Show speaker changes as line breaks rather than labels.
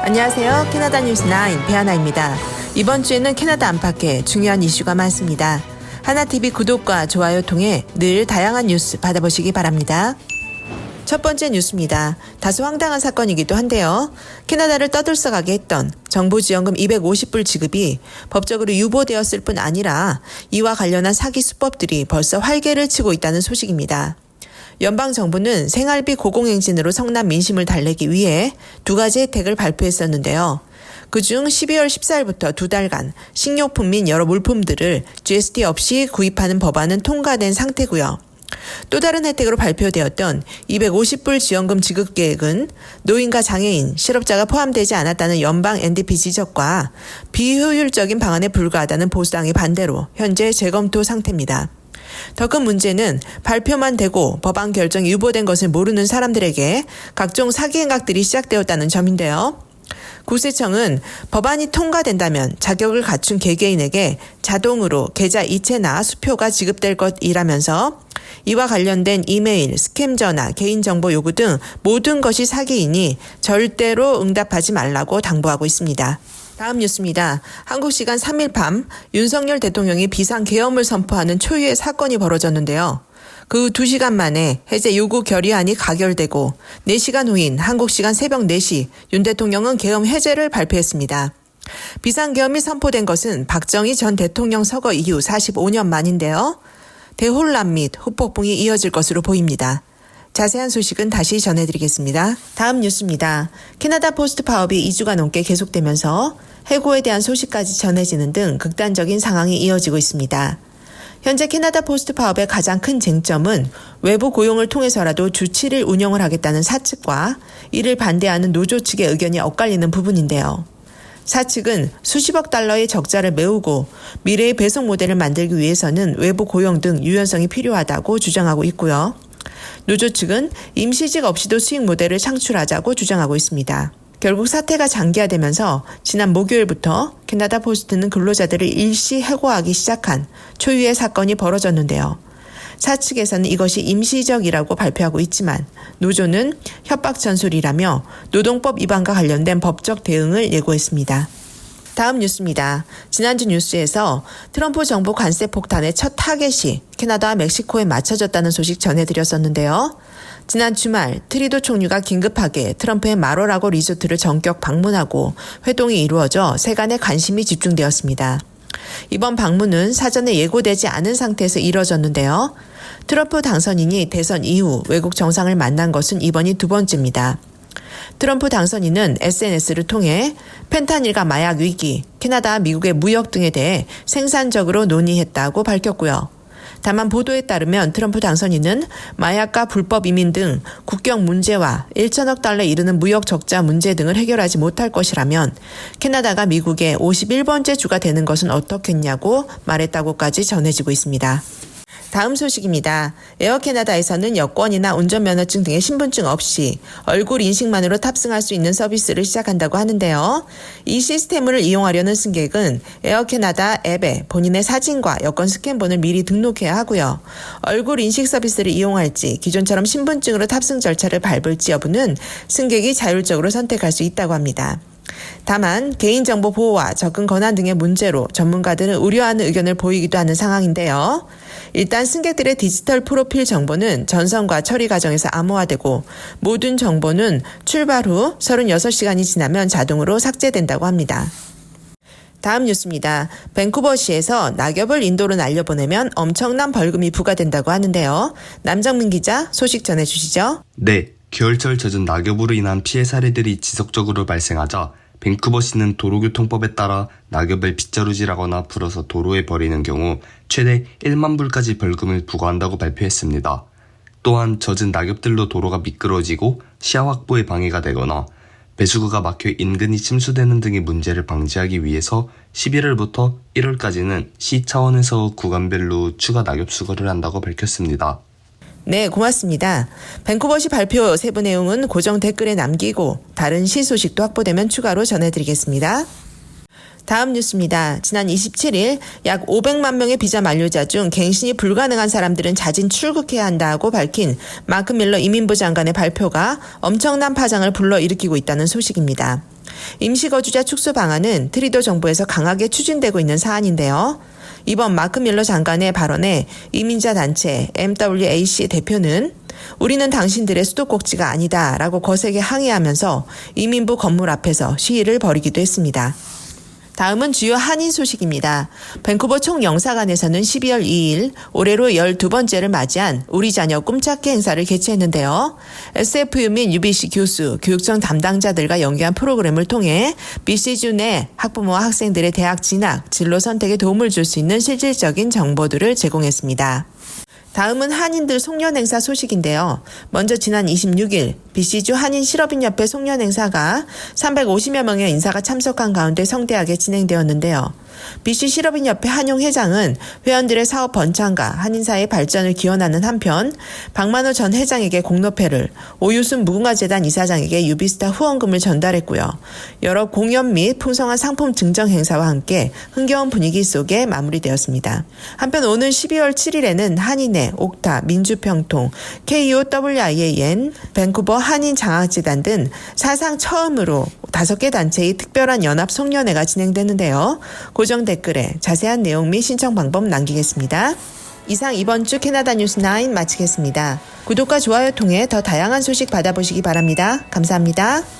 안녕하세요. 캐나다 뉴스9 배하나입니다. 이번 주에는 캐나다 안팎에 중요한 이슈가 많습니다. 하나TV 구독과 좋아요 통해 늘 다양한 뉴스 받아보시기 바랍니다. 첫 번째 뉴스입니다. 다소 황당한 사건이기도 한데요. 캐나다를 떠들썩하게 했던 정부 지원금 250불 지급이 법적으로 유보되었을 뿐 아니라 이와 관련한 사기 수법들이 벌써 활개를 치고 있다는 소식입니다. 연방정부는 생활비 고공행진으로 성난 민심을 달래기 위해 두 가지 혜택을 발표했었는데요. 그중 12월 14일부터 두 달간 식료품 및 여러 물품들을 GST 없이 구입하는 법안은 통과된 상태고요. 또 다른 혜택으로 발표되었던 250불 지원금 지급 계획은 노인과 장애인, 실업자가 포함되지 않았다는 연방 NDP 지적과 비효율적인 방안에 불과하다는 보수당의 반대로 현재 재검토 상태입니다. 더 큰 문제는 발표만 되고 법안 결정이 유보된 것을 모르는 사람들에게 각종 사기 행각들이 시작되었다는 점인데요. 구세청은 법안이 통과된다면 자격을 갖춘 개개인에게 자동으로 계좌 이체나 수표가 지급될 것이라면서 이와 관련된 이메일, 스캠 전화, 개인정보 요구 등 모든 것이 사기이니 절대로 응답하지 말라고 당부하고 있습니다. 다음 뉴스입니다. 한국 시간 3일 밤 윤석열 대통령이 비상계엄을 선포하는 초유의 사건이 벌어졌는데요. 그 2시간 만에 해제 요구 결의안이 가결되고 4시간 후인 한국 시간 새벽 4시 윤 대통령은 계엄 해제를 발표했습니다. 비상계엄이 선포된 것은 박정희 전 대통령 서거 이후 45년 만인데요. 대혼란 및 후폭풍이 이어질 것으로 보입니다. 자세한 소식은 다시 전해드리겠습니다. 다음 뉴스입니다. 캐나다 포스트 파업이 2주가 넘게 계속되면서 해고에 대한 소식까지 전해지는 등 극단적인 상황이 이어지고 있습니다. 현재 캐나다 포스트 파업의 가장 큰 쟁점은 외부 고용을 통해서라도 주 7일 운영을 하겠다는 사측과 이를 반대하는 노조 측의 의견이 엇갈리는 부분인데요. 사측은 수십억 달러의 적자를 메우고 미래의 배송 모델을 만들기 위해서는 외부 고용 등 유연성이 필요하다고 주장하고 있고요. 노조 측은 임시직 없이도 수익 모델을 창출하자고 주장하고 있습니다. 결국 사태가 장기화되면서 지난 목요일부터 캐나다 포스트는 근로자들을 일시 해고하기 시작한 초유의 사건이 벌어졌는데요. 사측에서는 이것이 임시적이라고 발표하고 있지만 노조는 협박 전술이라며 노동법 위반과 관련된 법적 대응을 예고했습니다. 다음 뉴스입니다. 지난주 뉴스에서 트럼프 정부 관세 폭탄의 첫 타겟이 캐나다와 멕시코에 맞춰졌다는 소식 전해드렸었는데요. 지난 주말 트리도 총리가 긴급하게 트럼프의 마로라고 리조트를 전격 방문하고 회동이 이루어져 세간의 관심이 집중되었습니다. 이번 방문은 사전에 예고되지 않은 상태에서 이뤄졌는데요. 트럼프 당선인이 대선 이후 외국 정상을 만난 것은 이번이 두 번째입니다. 트럼프 당선인은 SNS를 통해 펜타닐과 마약 위기, 캐나다와 미국의 무역 등에 대해 생산적으로 논의했다고 밝혔고요. 다만 보도에 따르면 트럼프 당선인은 마약과 불법 이민 등 국경 문제와 1천억 달러에 이르는 무역 적자 문제 등을 해결하지 못할 것이라면 캐나다가 미국의 51번째 주가 되는 것은 어떻겠냐고 말했다고까지 전해지고 있습니다. 다음 소식입니다. 에어 캐나다에서는 여권이나 운전면허증 등의 신분증 없이 얼굴 인식만으로 탑승할 수 있는 서비스를 시작한다고 하는데요. 이 시스템을 이용하려는 승객은 에어 캐나다 앱에 본인의 사진과 여권 스캔본을 미리 등록해야 하고요. 얼굴 인식 서비스를 이용할지 기존처럼 신분증으로 탑승 절차를 밟을지 여부는 승객이 자율적으로 선택할 수 있다고 합니다. 다만 개인정보 보호와 접근 권한 등의 문제로 전문가들은 우려하는 의견을 보이기도 하는 상황인데요. 일단 승객들의 디지털 프로필 정보는 전송과 처리 과정에서 암호화되고 모든 정보는 출발 후 36시간이 지나면 자동으로 삭제된다고 합니다. 다음 뉴스입니다. 밴쿠버시에서 낙엽을 인도로 날려보내면 엄청난 벌금이 부과된다고 하는데요. 남정민 기자 소식 전해주시죠.
네, 겨울철 젖은 낙엽으로 인한 피해 사례들이 지속적으로 발생하자 밴쿠버시는 도로교통법에 따라 낙엽을 빗자루질하거나 불어서 도로에 버리는 경우 최대 1만 불까지 벌금을 부과한다고 발표했습니다. 또한 젖은 낙엽들로 도로가 미끄러지고 시야 확보에 방해가 되거나 배수구가 막혀 인근이 침수되는 등의 문제를 방지하기 위해서 11월부터 1월까지는 시 차원에서 구간별로 추가 낙엽 수거를 한다고 밝혔습니다.
네, 고맙습니다. 밴쿠버시 발표 세부 내용은 고정 댓글에 남기고 다른 시 소식도 확보되면 추가로 전해드리겠습니다. 다음 뉴스입니다. 지난 27일 약 500만 명의 비자 만료자 중 갱신이 불가능한 사람들은 자진 출국해야 한다고 밝힌 마크 밀러移民부 장관의 발표가 엄청난 파장을 불러일으키고 있다는 소식입니다. 임시거주자 축소 방안은 트리도 정부에서 강하게 추진되고 있는 사안인데요. 이번 마크 밀러 장관의 발언에 이민자 단체 MWAC 대표는 우리는 당신들의 수도꼭지가 아니다라고 거세게 항의하면서 이민부 건물 앞에서 시위를 벌이기도 했습니다. 다음은 주요 한인 소식입니다. 밴쿠버 총영사관에서는 12월 2일 올해로 12번째를 맞이한 우리 자녀 꿈찾기 행사를 개최했는데요. SFU 및 UBC 교수, 교육청 담당자들과 연계한 프로그램을 통해 BC주 내 학부모와 학생들의 대학 진학, 진로 선택에 도움을 줄 수 있는 실질적인 정보들을 제공했습니다. 다음은 한인들 송년행사 소식인데요. 먼저 지난 26일 BC주 한인실업인협회 송년행사가 350여 명의 인사가 참석한 가운데 성대하게 진행되었는데요. BC 실업인협회 한용 회장은 회원들의 사업 번창과 한인사의 발전을 기원하는 한편 박만호 전 회장에게 공로패를, 오유순 무궁화재단 이사장에게 유비스타 후원금을 전달했고요. 여러 공연 및 풍성한 상품 증정 행사와 함께 흥겨운 분위기 속에 마무리되었습니다. 한편 오는 12월 7일에는 한인회, 옥타, 민주평통, KOWIAN, 밴쿠버 한인장학재단 등 사상 처음으로 5개 단체의 특별한 연합 송년회가 진행되는데요. 고정 댓글에 자세한 내용 및 신청 방법 남기겠습니다. 이상 이번 주 캐나다 뉴스 9 마치겠습니다. 구독과 좋아요 통해 더 다양한 소식 받아보시기 바랍니다. 감사합니다.